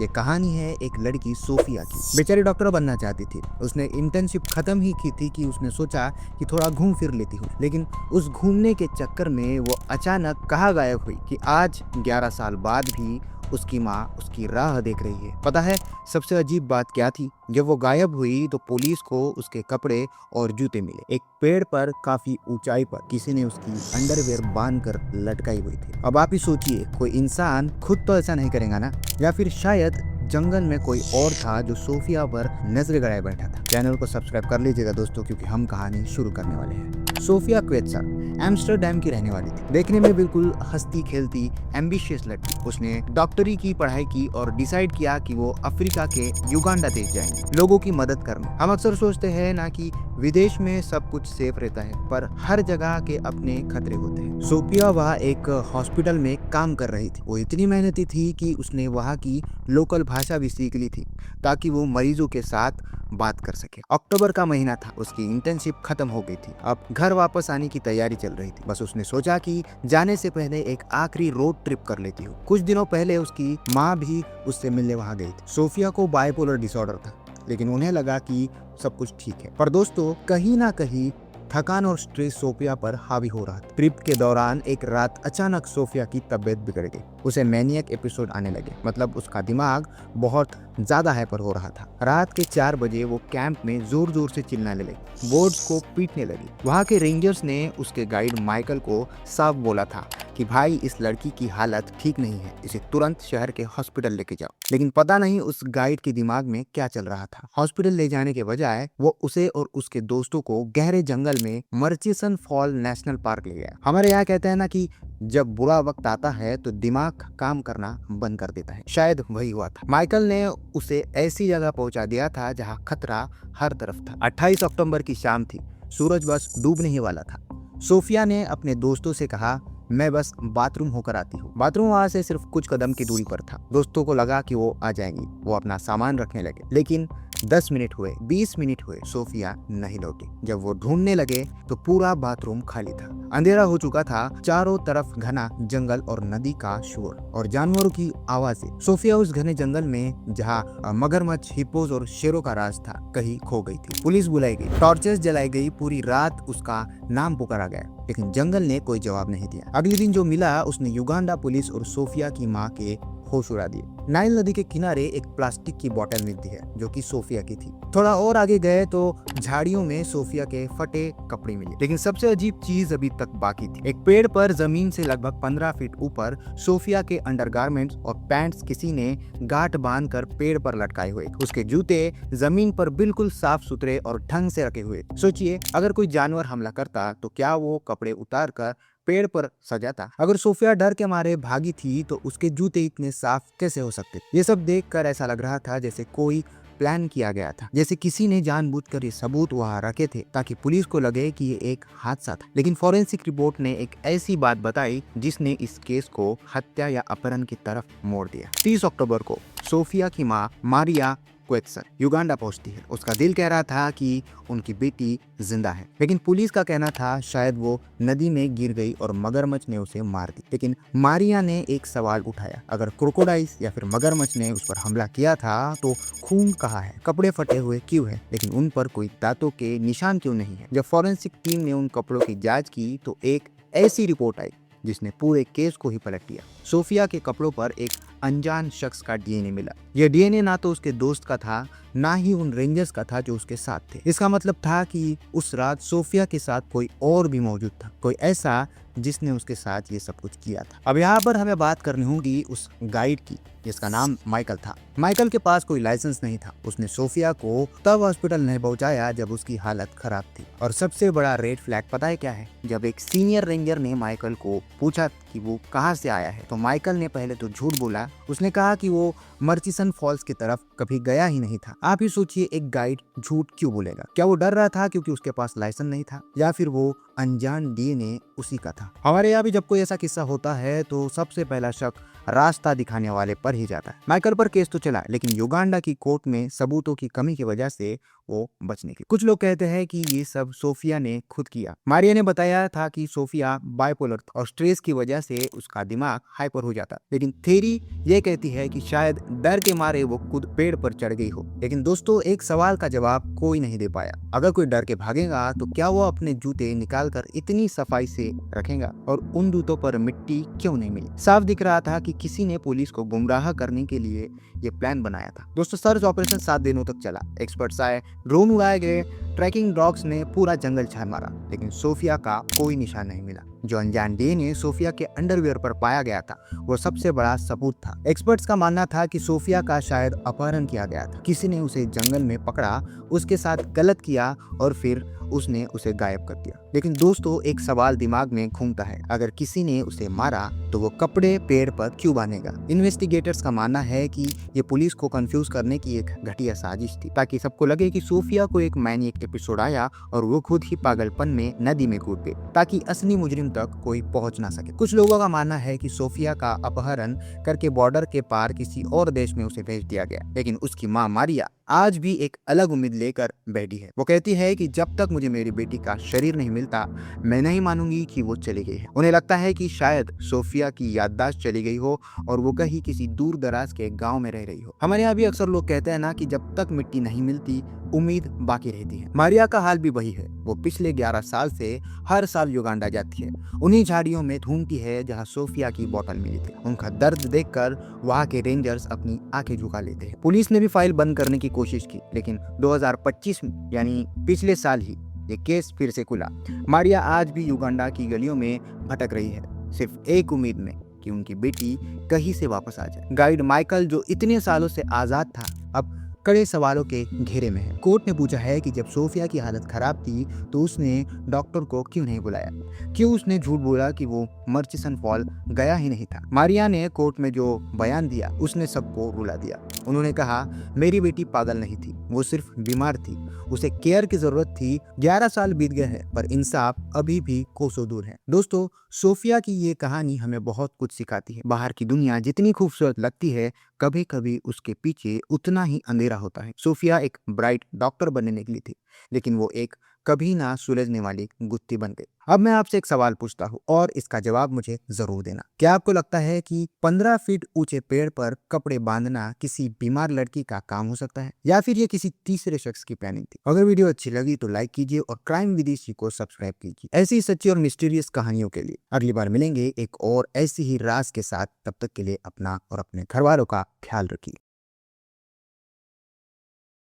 ये कहानी है एक लड़की सोफिया की। बेचारी डॉक्टर बनना चाहती थी। उसने इंटर्नशिप खत्म ही की थी कि उसने सोचा कि थोड़ा घूम फिर लेती हूँ, लेकिन उस घूमने के चक्कर में वो अचानक कहाँ गायब हुई कि आज 11 साल बाद भी उसकी माँ उसकी राह देख रही है। पता है सबसे अजीब बात क्या थी? जब वो गायब हुई तो पुलिस को उसके कपड़े और जूते मिले। एक पेड़ पर काफी ऊंचाई पर किसी ने उसकी अंडरवेयर बांध कर लटकाई हुई थी। अब आप ही सोचिए, कोई इंसान खुद तो ऐसा नहीं करेगा ना? या फिर शायद जंगल में कोई और था जो सोफिया पर नजर गड़ाए बैठा था। चैनल को सब्सक्राइब कर लीजिएगा दोस्तों, क्योंकि हम कहानी शुरू करने वाले हैं। सोफिया क्वेत्सर एम्स्टरडैम की रहने वाली थी। देखने में बिल्कुल हंसती खेलती एम्बिशियस लड़की। उसने डॉक्टरी की पढ़ाई की और डिसाइड किया कि वो अफ्रीका के युगांडा देश जाएंगे लोगों की मदद करने। हम अक्सर सोचते हैं ना कि विदेश में सब कुछ सेफ रहता है, पर हर जगह के अपने खतरे होते हैं। सोफिया वहाँ एक हॉस्पिटल में काम कर रही थी। वो इतनी मेहनती थी कि उसने वहाँ की लोकल भाषा भी सीख ली थी ताकि वो मरीजों के साथ बात कर सके। अक्टूबर का महीना था, उसकी इंटर्नशिप खत्म हो गई थी। अब घर वापस आने की तैयारी चल रही थी। बस उसने सोचा कि जाने से पहले एक आखिरी रोड ट्रिप कर लेती हूँ। कुछ दिनों पहले उसकी माँ भी उससे मिलने वहाँ गई थी। सोफिया को बाइपोलर डिसऑर्डर था, लेकिन उन्हें लगा कि सब कुछ ठीक है। पर दोस्तों, कहीं ना कहीं थकान और स्ट्रेस सोफिया पर हावी हो रहा था। ट्रिप के दौरान एक रात अचानक सोफिया की तबीयत बिगड़ गई। उसे मैनियक एपिसोड आने लगे, मतलब उसका दिमाग बहुत ज्यादा हाइपर हो रहा था। रात के 4 बजे वो कैंप में जोर जोर से चिल्लाने लगी, बोर्ड्स को पीटने लगी। वहाँ के रेंजर्स ने उसके गाइड माइकल को साफ बोला था कि भाई, इस लड़की की हालत ठीक नहीं है, इसे तुरंत शहर के हॉस्पिटल लेके जाओ। लेकिन पता नहीं उस गाइड के दिमाग में क्या चल रहा था। हॉस्पिटल ले जाने के बजाय वो उसे और उसके दोस्तों को गहरे जंगल में मर्चिसन फॉल नेशनल पार्क ले गया। हमारे यहाँ कहते हैं ना कि जब बुरा वक्त आता है तो दिमाग काम करना बंद कर देता है। शायद वही हुआ था। माइकल ने उसे ऐसी जगह पहुंचा दिया था जहां खतरा हर तरफ था। 28 अक्टूबर की शाम थी, सूरज बस डूबने ही वाला था। सोफिया ने अपने दोस्तों से कहा, मैं बस बाथरूम होकर आती हूँ। बाथरूम वहां से सिर्फ कुछ कदम की दूरी पर था। दोस्तों को लगा कि वो आ जाएंगी। वो अपना सामान रखने लगे, लेकिन 10 मिनट हुए, 20 मिनट हुए, सोफिया नहीं लौटी। जब वो ढूंढने लगे तो पूरा बाथरूम खाली था। अंधेरा हो चुका था, चारों तरफ घना जंगल और नदी का शोर और जानवरों की आवाजें। सोफिया उस घने जंगल में जहाँ मगरमच्छ, हिप्पोज और शेरों का राज था, कहीं खो गई थी। पुलिस बुलाई गई, टॉर्चेस जलाई गई, पूरी रात उसका नाम पुकारा गया, लेकिन जंगल ने कोई जवाब नहीं दिया। अगले दिन जो मिला उसने युगांडा पुलिस और सोफिया की माँ के होश उड़ा दिए। नाइल नदी के किनारे एक प्लास्टिक की बोतल मिलती है जो कि सोफिया की थी। थोड़ा और आगे गए तो झाड़ियों में सोफिया के फटे कपड़े मिले। लेकिन सबसे अजीब चीज अभी तक बाकी थी। एक पेड़ पर जमीन से लगभग 15 फीट ऊपर सोफिया के अंडरगारमेंट्स और पैंट्स किसी ने गांठ बांधकर पेड़ पर लटकाए हुए। उसके जूते जमीन पर बिल्कुल साफ सुथरे और ढंग से रखे हुए। सोचिए, अगर कोई जानवर हमला करता तो क्या वो कपड़े उतार कर पेड़ पर सजाता? अगर सोफिया डर के मारे भागी थी तो उसके जूते इतने साफ कैसे हो सकते? ये सब देखकर ऐसा लग रहा था जैसे कोई प्लान किया गया था, जैसे किसी ने जानबूझकर ये सबूत वहां रखे थे ताकि पुलिस को लगे कि ये एक हादसा था। लेकिन फॉरेंसिक रिपोर्ट ने एक ऐसी बात बताई जिसने इस केस को हत्या या अपहरण की तरफ मोड़ दिया। 30 अक्टूबर को सोफिया की माँ मारिया क्वेत्सर युगांडा पहुंचती है। उसका दिल कह रहा था कि उनकी बेटी जिंदा है, लेकिन पुलिस का कहना था शायद वो नदी में गिर गई और मगरमच्छ ने उसे मार दी। लेकिन मारिया ने एक सवाल उठाया, अगर क्रोकोडाइल्स या फिर मगरमच्छ ने उस पर हमला किया था तो खून कहाँ है? कपड़े फटे हुए क्यों है? लेकिन उन पर कोई दांतों के निशान क्यों नहीं है? जब फॉरेंसिक टीम ने उन कपड़ों की जांच की तो एक ऐसी रिपोर्ट आई जिसने पूरे केस को ही पलट दिया। सोफिया के कपड़ों पर एक अनजान शख्स का डीएनए मिला। यह डीएनए ना तो उसके दोस्त का था, ना ही उन रेंजर्स का था जो उसके साथ थे। इसका मतलब था कि उस रात सोफिया के साथ कोई और भी मौजूद था, कोई ऐसा जिसने उसके साथ ये सब कुछ किया था। अब यहाँ पर हमें बात करनी होगी उस गाइड की जिसका नाम माइकल था। माइकल के पास कोई लाइसेंस नहीं था। उसने सोफिया को तब हॉस्पिटल नहीं पहुंचाया जब उसकी हालत खराब थी। और सबसे बड़ा रेड फ्लैग पता है क्या है? जब एक सीनियर रेंजर ने माइकल को पूछा कि वो कहाँ से आया है तो माइकल ने पहले तो झूठ बोला। उसने कहा कि वो मर्चिसन फॉल्स की तरफ कभी गया ही नहीं था। आप ही सोचिए, एक गाइड झूठ क्यों बोलेगा? क्या वो डर रहा था क्योंकि उसके पास लाइसेंस नहीं था, या फिर वो अनजान डीएनए उसी का था? हमारे यहाँ भी जब कोई ऐसा किस्सा होता है तो सबसे पहला शक रास्ता दिखाने वाले पर ही जाता है। माइकल पर केस तो चला, लेकिन युगांडा की कोर्ट में सबूतों की कमी की वजह से वो बचने की। कुछ लोग कहते हैं कि ये सब सोफिया ने खुद किया। मारिया ने बताया था कि सोफिया बाइपोलर और स्ट्रेस की वजह से उसका दिमाग हाइपर हो जाता, लेकिन थ्योरी ये कहती है कि शायद डर के मारे वो खुद पेड़ पर चढ़ गई हो। लेकिन दोस्तों, एक सवाल का जवाब कोई नहीं दे पाया। अगर कोई डर के भागेगा तो क्या वो अपने जूते निकालकर इतनी सफाई से रखेगा, और उन जूतों पर मिट्टी क्यों नहीं मिली? साफ दिख रहा था कि किसी ने पुलिस को गुमराह करने के लिए ये प्लान बनाया था। दोस्तों, सर्च ऑपरेशन 7 दिनों तक चला। एक्सपर्ट्स आए, ड्रोन उड़ाए गए, ट्रैकिंग डॉग्स ने पूरा जंगल छान मारा, लेकिन सोफिया का कोई निशान नहीं मिला। जो अनजान डीएनए सोफिया के अंडरवियर पर पाया गया था, वो सबसे बड़ा सबूत था। एक्सपर्ट्स का मानना था कि सोफिया का शायद अपहरण किया गया था। किसी ने उसे जंगल में पकड़ा, उसके साथ गलत किया और फिर उसने उसे गायब कर दिया। लेकिन दोस्तों, एक सवाल दिमाग में घूमता है, अगर किसी ने उसे मारा तो वो कपड़े पेड़ पर क्यों बांधेगा? इन्वेस्टिगेटर्स का मानना है कि ये पुलिस को कंफ्यूज करने की एक घटिया साजिश थी, ताकि सबको लगे कि सोफिया को एक मैनिएक एपिसोड आया और वो खुद ही पागलपन में नदी में कूद गई, ताकि असली मुजरिम तक कोई पहुंच ना सके। कुछ लोगों का मानना है कि सोफिया का अपहरण करके बॉर्डर के पार किसी और देश में उसे भेज दिया गया, लेकिन उसकी माँ मारिया आज भी एक अलग उम्मीद लेकर बैठी है। वो कहती है कि जब तक मुझे मेरी बेटी का शरीर नहीं मिलता, मैं नहीं मानूंगी कि वो चली गई है। उन्हें लगता है कि शायद सोफिया की याददाश्त चली गई हो और वो कहीं किसी दूर दराज के गांव में रह रही हो। हमारे यहाँ भी अक्सर लोग कहते हैं ना कि जब तक मिट्टी नहीं मिलती, उम्मीद बाकी रहती है। मारिया का हाल भी वही है। वो पिछले 11 साल से हर साल युगांडा जाती है, उन्हीं झाड़ियों में ढूंढती है जहाँ सोफिया की बोतल मिली थी। उनका दर्द देखकर वहाँ के रेंजर्स अपनी आंखें झुका लेते हैं। पुलिस ने भी फाइल बंद करने की कोशिश की, लेकिन 2025 में यानी पिछले साल ही ये केस फिर से खुला। मारिया आज भी युगांडा की गलियों में भटक रही है, सिर्फ एक उम्मीद में कि उनकी बेटी कहीं से वापस आ जाए। गाइड माइकल, जो इतने सालों से आजाद था, अब कड़े सवालों के घेरे में है। कोर्ट ने पूछा है कि जब सोफिया की हालत खराब थी तो उसने डॉक्टर को क्यों नहीं बुलाया? क्यों उसने झूठ बोला कि वो मर्चिसन फॉल गया ही नहीं था? मारिया ने कोर्ट में जो बयान दिया, उसने सबको रुला दिया। उन्होंने कहा, मेरी बेटी पागल नहीं थी, वो सिर्फ बीमार थी, उसे केयर की जरूरत थी। 11 साल बीत गए हैं, पर इंसाफ अभी भी कोसों दूर है। दोस्तों, सोफिया की ये कहानी हमें बहुत कुछ सिखाती है। बाहर की दुनिया जितनी खूबसूरत लगती है, कभी कभी उसके पीछे उतना ही अंधेरा होता है। सोफिया एक ब्राइट डॉक्टर बनने निकली थी, लेकिन वो एक कभी ना सुलझने वाली गुत्थी बन गई। अब मैं आपसे एक सवाल पूछता हूँ और इसका जवाब मुझे जरूर देना। क्या आपको लगता है कि 15 फीट ऊंचे पेड़ पर कपड़े बांधना किसी बीमार लड़की का काम हो सकता है, या फिर ये किसी तीसरे शख्स की प्लानिंग थी? अगर वीडियो अच्छी लगी तो लाइक कीजिए और क्राइम विदेशी को सब्सक्राइब कीजिए ऐसी ही सच्ची और मिस्टीरियस कहानियों के लिए। अगली बार मिलेंगे एक और ऐसी ही राज के साथ। तब तक के लिए अपना और अपने घर वालों का ख्याल रखिए।